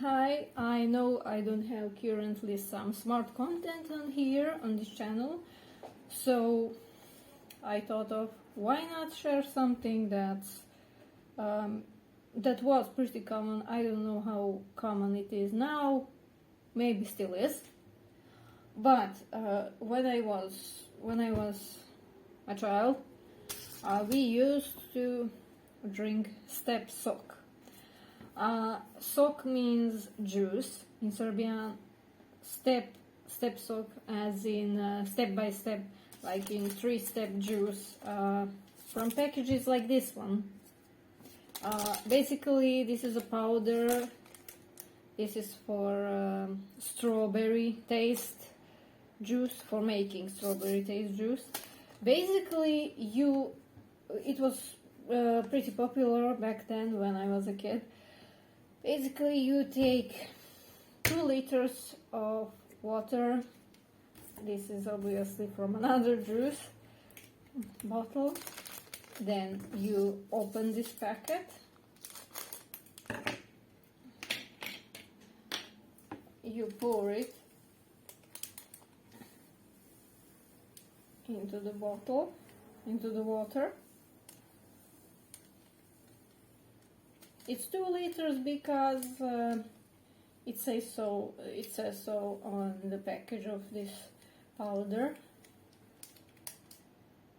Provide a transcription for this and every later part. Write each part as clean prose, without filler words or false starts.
Hi, I know I don't have currently some smart content on here on this channel, so I thought of why not share something that was pretty common. I don't know how common it is now, maybe still is, but when I was a child, we used to drink step sok. Sok means juice in Serbian. Step sok as in step by step, like in 3-step juice from packages like this one. Basically, this is a powder. This is for strawberry taste juice, for making strawberry taste juice. Basically, it was pretty popular back then when I was a kid. Basically, you take 2 liters of water. This is obviously from another juice bottle. Then you open this packet. You pour it into the bottle, into the water. It's 2 liters because it says so. It says so on the package of this powder.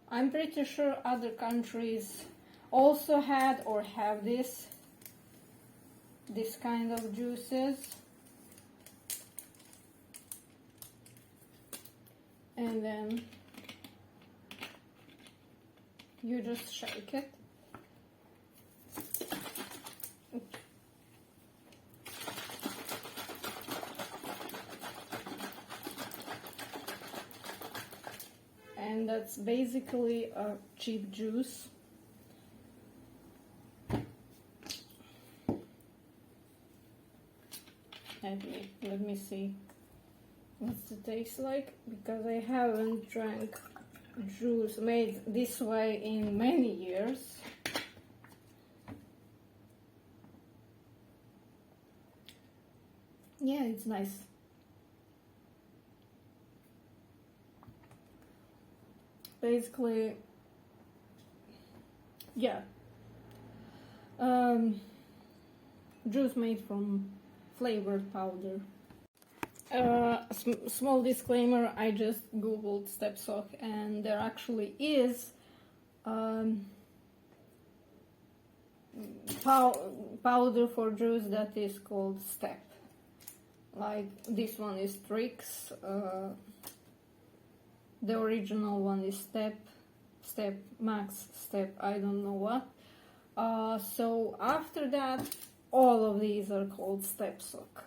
I'm pretty sure other countries also had or have this kind of juices. And then you just shake it. And that's basically a cheap juice. Let me see what's the taste like, because I haven't drank juice made this way in many years. Yeah, it's nice. Basically, yeah, juice made from flavored powder. Small disclaimer, I just googled step sok and there actually is powder for juice that is called step. Like this one is Trix. The original one is step max, step, I don't know what. So after that, all of these are called step sok.